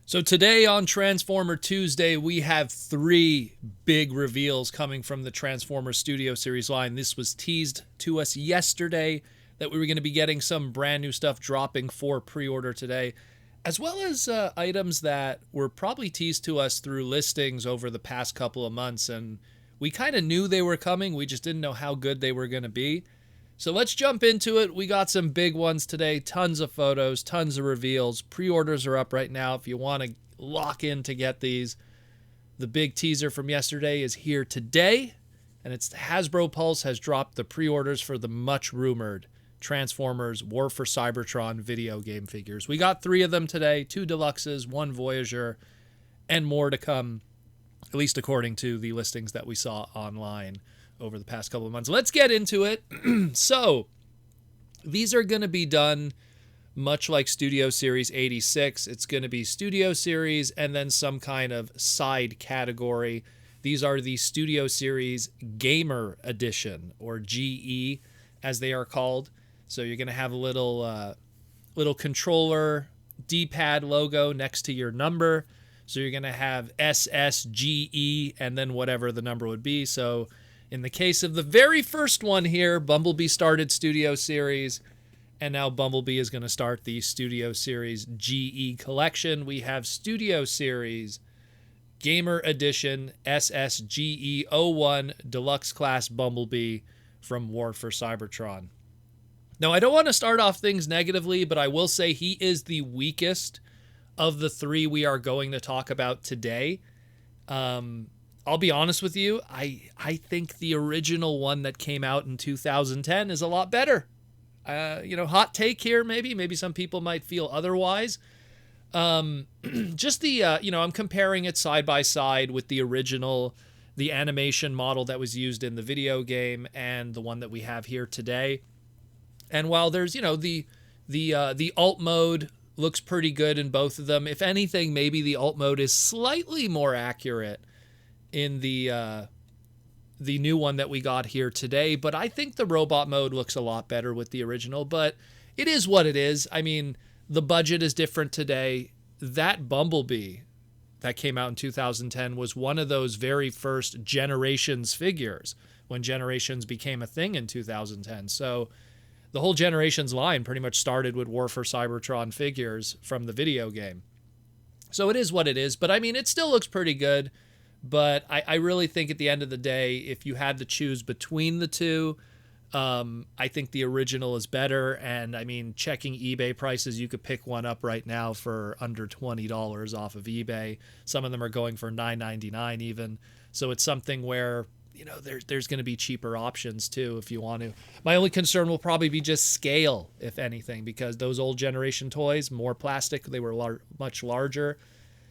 So today on Transformer Tuesday, we have three big reveals coming from the Transformer Studio Series line. This was teased to us yesterday that we were going to be getting some brand new stuff dropping for pre-order today, as well as items that were probably teased to us through listings over the past couple of months, and we kind of knew they were coming. We just didn't know how good they were going to be. So let's jump into it. We got some big ones today, tons of photos, tons of reveals. Pre-orders are up right now if you want to lock in to get these. The big teaser from yesterday is here today, and it's Hasbro Pulse has dropped the pre-orders for the much rumored Transformers War for Cybertron video game figures. We got 3 of them today, 2 Deluxes, 1 Voyager, and more to come, at least according to the listings that we saw online over the past couple of months. Let's get into it. So, these are going to be done much like Studio Series 86. It's going to be Studio Series and then some kind of side category. These are the Studio Series Gamer Edition, or GE as they are called. So you're going to have a little controller D-pad logo next to your number. So you're going to have SSGE and then whatever the number would be. So in the case of the very first one here, Bumblebee started Studio Series, and now Bumblebee is going to start the Studio Series GE collection. We have Studio Series Gamer Edition SSGE01 Deluxe Class Bumblebee from War for Cybertron. Now, I don't want to start off things negatively, but I will say he is the weakest of the 3 we are going to talk about today. I'll be honest with you, I think the original one that came out in 2010 is a lot better. Hot take here, maybe some people might feel otherwise. Just I'm comparing it side by side with the original, the animation model that was used in the video game and the one that we have here today. And while there's, the alt mode looks pretty good in both of them. If anything, maybe the alt mode is slightly more accurate in the new one that we got here today, but I think the robot mode looks a lot better with the original, but it is what it is. I mean, the budget is different today. That Bumblebee that came out in 2010 was one of those very first Generations figures when Generations became a thing in 2010. So the whole Generations line pretty much started with War for Cybertron figures from the video game. So it is what it is, but I mean, it still looks pretty good. But I really think at the end of the day, if you had to choose between the two, I think the original is better. And I mean, checking eBay prices, you could pick one up right now for under $20 off of eBay. Some of them are going for $9.99 even. So it's something where, there's going to be cheaper options too if you want to. My only concern will probably be just scale, if anything, because those old generation toys, more plastic, they were much larger.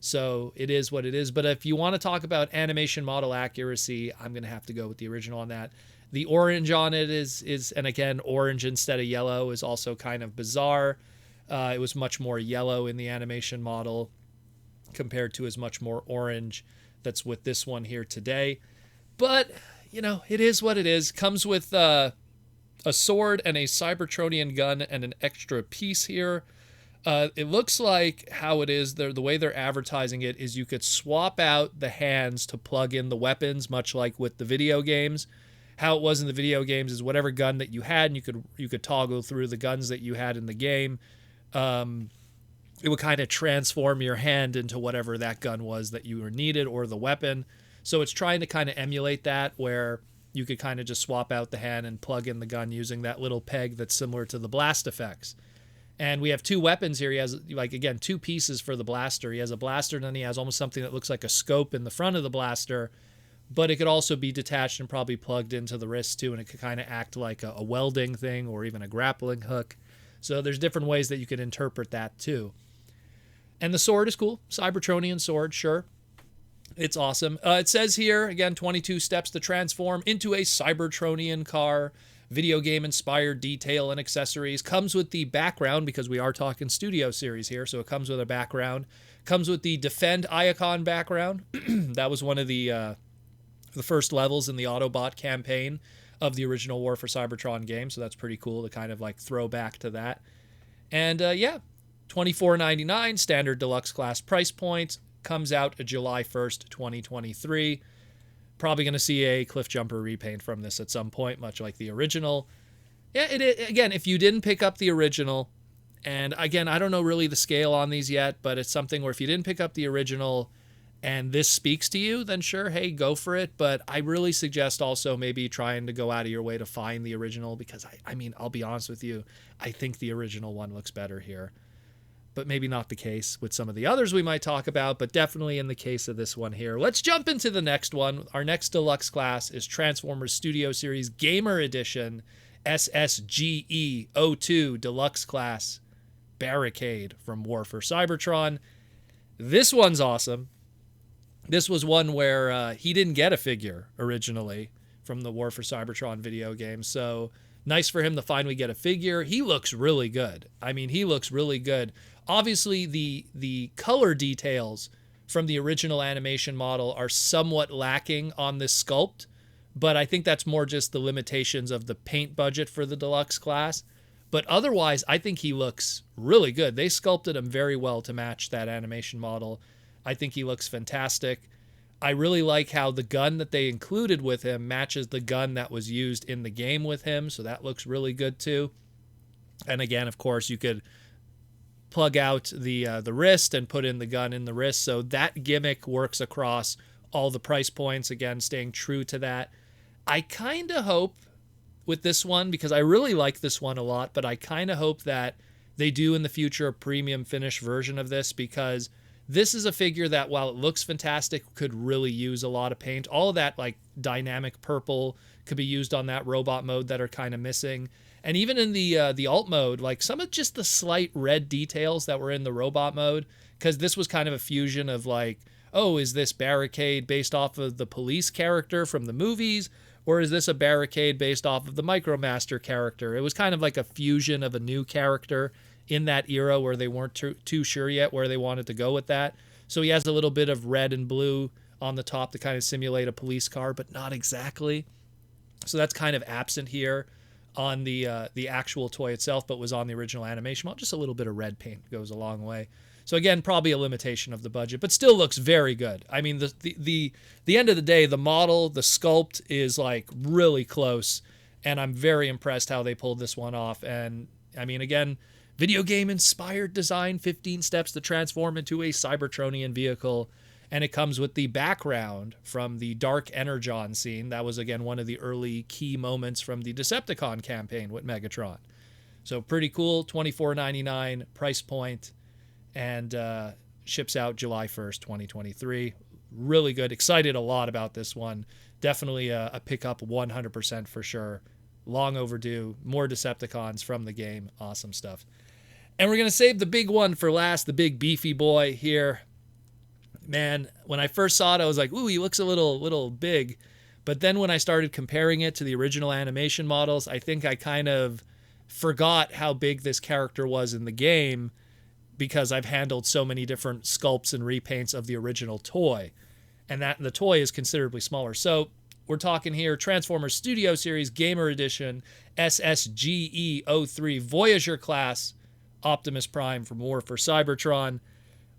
So it is what it is. But if you want to talk about animation model accuracy, I'm going to have to go with the original on that. The orange on it is and again, orange instead of yellow is also kind of bizarre. It was much more yellow in the animation model compared to as much more orange that's with this one here today. But, it is what it is. Comes with a sword and a Cybertronian gun and an extra piece here. It looks like how it is, the way they're advertising it is you could swap out the hands to plug in the weapons, much like with the video games. How it was in the video games is whatever gun that you had, and you could toggle through the guns that you had in the game. It would kind of transform your hand into whatever that gun was that you were needed, or the weapon. So it's trying to kind of emulate that, where you could kind of just swap out the hand and plug in the gun using that little peg that's similar to the blast effects. And we have 2 weapons here. He has, 2 pieces for the blaster. He has a blaster, and then he has almost something that looks like a scope in the front of the blaster, but it could also be detached and probably plugged into the wrist too, and it could kind of act like a welding thing or even a grappling hook. So there's different ways that you could interpret that too. And the sword is cool. Cybertronian sword, sure. It's awesome. It says here, again, 22 steps to transform into a Cybertronian car. Video game inspired detail and accessories. Comes with the background, because we are talking Studio Series here, so it comes with a background. Comes with the Defend Iacon background. That was one of the first levels in the Autobot campaign of the original War for Cybertron game, so that's pretty cool to kind of throw back to that. And $24.99 standard deluxe class price point. Comes out July 1st, 2023. Probably going to see a Cliffjumper repaint from this at some point, much like the original. Yeah, again, if you didn't pick up the original, and again, I don't know really the scale on these yet, but it's something where if you didn't pick up the original and this speaks to you, then sure, hey, go for it. But I really suggest also maybe trying to go out of your way to find the original, because I mean, I'll be honest with you, I think the original one looks better here. But maybe not the case with some of the others we might talk about, but definitely in the case of this one here. Let's jump into the next one. Our next deluxe class is Transformers Studio Series Gamer Edition SSGE02 Deluxe Class Barricade from War for Cybertron. This one's awesome. This was one where he didn't get a figure originally from the War for Cybertron video game, so nice for him to finally get a figure. He looks really good. I mean, he looks really good. Obviously, the color details from the original animation model are somewhat lacking on this sculpt, but I think that's more just the limitations of the paint budget for the deluxe class. But otherwise, I think he looks really good. They sculpted him very well to match that animation model. I think he looks fantastic. I really like how the gun that they included with him matches the gun that was used in the game with him, so that looks really good too. And again, of course, you could plug out the wrist and put in the gun in the wrist, so that gimmick works across all the price points, again, staying true to that. I kind of hope with this one, because I really like this one a lot, but I kind of hope that they do in the future a premium finish version of this, because this is a figure that, while it looks fantastic, could really use a lot of paint. All of that like dynamic purple could be used on that robot mode that are kind of missing. And even in the alt mode, like some of just the slight red details that were in the robot mode, because this was kind of a fusion of like, oh, is this Barricade based off of the police character from the movies? Or is this a Barricade based off of the Micromaster character? It was kind of like a fusion of a new character in that era where they weren't too sure yet where they wanted to go with that. So he has a little bit of red and blue on the top to kind of simulate a police car, but not exactly. So that's kind of absent here on the actual toy itself, but was on the original animation model. Just a little bit of red paint goes a long way. So again, probably a limitation of the budget, but still looks very good. I mean, the end of the day, the model, the sculpt is like really close, and I'm very impressed how they pulled this one off. And I mean, again, video game inspired design, 15 steps to transform into a Cybertronian vehicle. And it comes with the background from the Dark Energon scene. That was, again, one of the early key moments from the Decepticon campaign with Megatron. So pretty cool, $24.99 price point, and ships out July 1st, 2023. Really good. Excited a lot about this one. Definitely a pickup 100% for sure. Long overdue. More Decepticons from the game. Awesome stuff. And we're going to save the big one for last, the big beefy boy here. Man, when I first saw it, I was like, ooh, he looks a little big. But then when I started comparing it to the original animation models, I think I kind of forgot how big this character was in the game, because I've handled so many different sculpts and repaints of the original toy. And the toy is considerably smaller. So we're talking here Transformers Studio Series Gamer Edition SSGE03 Voyager class Optimus Prime from War for Cybertron.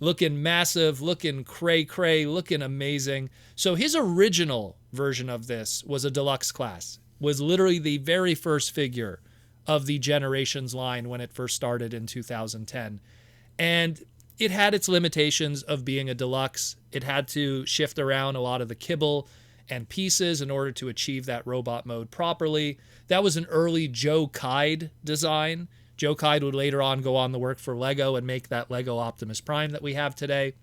Looking massive, looking cray-cray, looking amazing. So his original version of this was a deluxe class. Was literally the very first figure of the Generations line when it first started in 2010. And it had its limitations of being a deluxe. It had to shift around a lot of the kibble and pieces in order to achieve that robot mode properly. That was an early Joe Kide design. Joe Kide would later on go on to work for Lego and make that Lego Optimus Prime that we have today.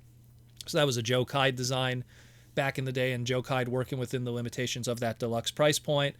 So that was a Joe Kide design back in the day, and Joe Kide working within the limitations of that deluxe price point.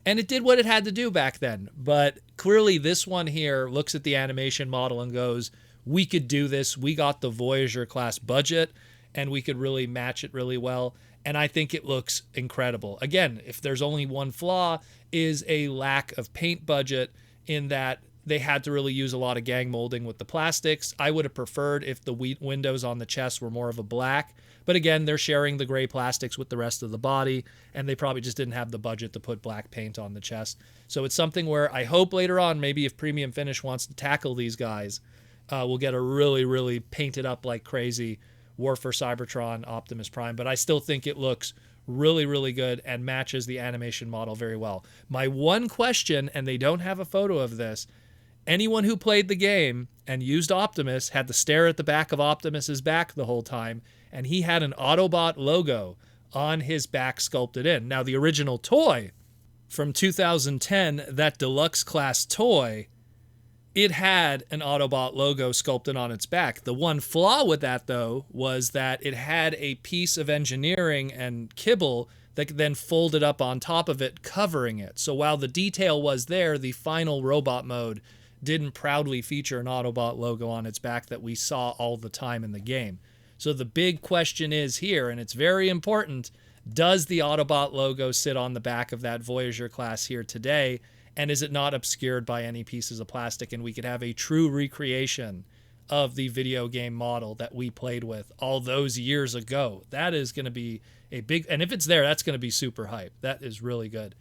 And it did what it had to do back then. But clearly this one here looks at the animation model and goes, we could do this. We got the Voyager class budget, and we could really match it really well. And I think it looks incredible. Again, if there's only one flaw, is a lack of paint budget, in that they had to really use a lot of gang molding with the plastics. I would have preferred if the windows on the chest were more of a black. But again, they're sharing the gray plastics with the rest of the body, and they probably just didn't have the budget to put black paint on the chest. So it's something where I hope later on, maybe if Premium Finish wants to tackle these guys we'll get a really, really painted up like crazy War for Cybertron Optimus Prime. But I still think it looks really, really good and matches the animation model very well. My one question, and they don't have a photo of this, anyone who played the game and used Optimus had to stare at the back of Optimus's back the whole time, and he had an Autobot logo on his back sculpted in. Now, the original toy from 2010, that Deluxe class toy, it had an Autobot logo sculpted on its back. The one flaw with that, though, was that it had a piece of engineering and kibble that then folded up on top of it, covering it. So while the detail was there, the final robot mode didn't proudly feature an Autobot logo on its back that we saw all the time in the game. So the big question is here, and it's very important, does the Autobot logo sit on the back of that Voyager class here today? And is it not obscured by any pieces of plastic, and we could have a true recreation of the video game model that we played with all those years ago? That is going to be a big, and if it's there, that's going to be super hype. That is really good.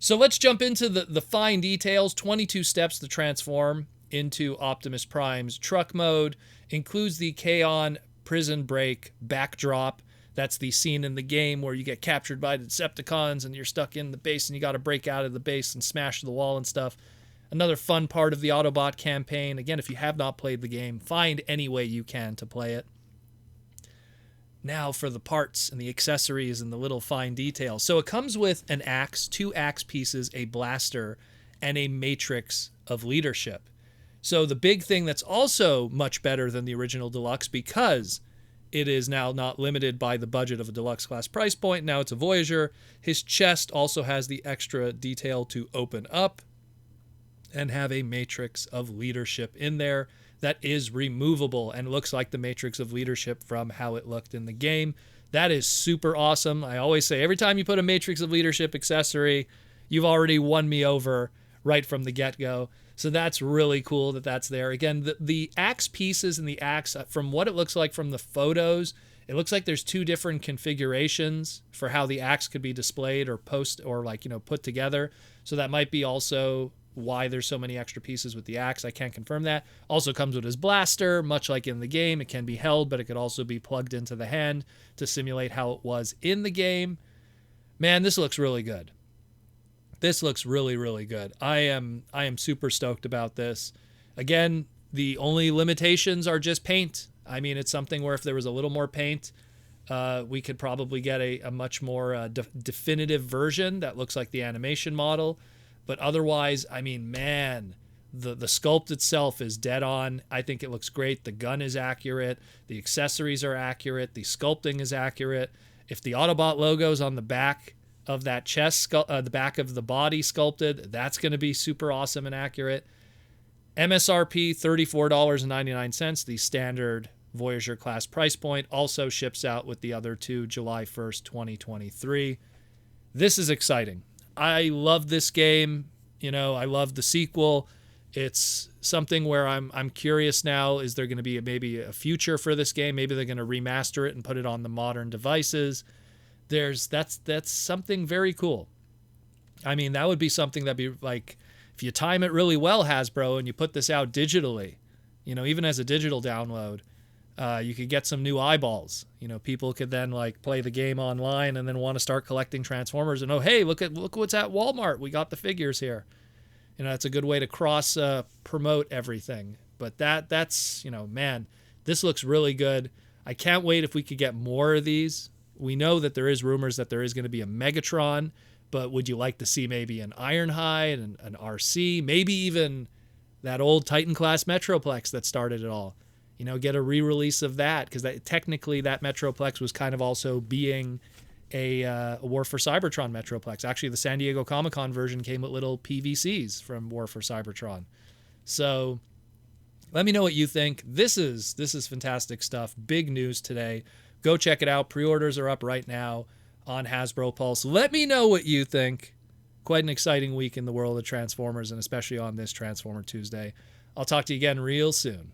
So let's jump into the fine details. 22 steps to transform into Optimus Prime's truck mode. Includes the Kaon prison break backdrop. That's the scene in the game where you get captured by the Decepticons and you're stuck in the base and you got to break out of the base and smash the wall and stuff. Another fun part of the Autobot campaign. Again, if you have not played the game, find any way you can to play it. Now for the parts and the accessories and the little fine details. So it comes with an axe, 2 axe pieces, a blaster, and a matrix of leadership. So the big thing that's also much better than the original Deluxe, because it is now not limited by the budget of a Deluxe class price point. Now it's a Voyager. His chest also has the extra detail to open up and have a matrix of leadership in there that is removable and looks like the matrix of leadership from how it looked in the game. That is super awesome. I always say every time you put a matrix of leadership accessory, you've already won me over right from the get-go. So that's really cool that that's there. Again, the axe pieces and the axe, from what it looks like from the photos, it looks like there's 2 different configurations for how the axe could be displayed or put together. So that might be also why there's so many extra pieces with the axe. I can't confirm that. Also comes with his blaster, much like in the game. It can be held, but it could also be plugged into the hand to simulate how it was in the game. Man, this looks really good. This looks really, really good. I am super stoked about this. Again, the only limitations are just paint. I mean, it's something where if there was a little more paint, we could probably get a much more definitive version that looks like the animation model. But otherwise, I mean, man, the sculpt itself is dead on. I think it looks great. The gun is accurate. The accessories are accurate. The sculpting is accurate. If the Autobot logo's on the back of that chest, the back of the body sculpted, that's going to be super awesome and accurate. MSRP $34.99, the standard Voyager class price point, also ships out with the other 2 July 1st, 2023. This is exciting. I love this game. You know, I love the sequel. It's something where I'm curious now, is there going to be maybe a future for this game? Maybe they're going to remaster it and put it on the modern devices. That's something very cool. I mean, that would be something that'd be like, if you time it really well, Hasbro, and you put this out digitally, you know, even as a digital download, you could get some new eyeballs. You know, people could then like play the game online and then want to start collecting Transformers and, oh, hey, look what's at Walmart. We got the figures here. You know, that's a good way to cross promote everything. But that's, you know, man, this looks really good. I can't wait if we could get more of these. We know that there is rumors that there is going to be a Megatron, but would you like to see maybe an Ironhide, an RC, maybe even that old Titan class Metroplex that started it all? You know, get a re-release of that, because technically that Metroplex was kind of also being a War for Cybertron Metroplex. Actually, the San Diego Comic-Con version came with little PVCs from War for Cybertron. So let me know what you think. This is fantastic stuff. Big news today. Go check it out. Pre-orders are up right now on Hasbro Pulse. Let me know what you think. Quite an exciting week in the world of Transformers, and especially on this Transformer Tuesday. I'll talk to you again real soon.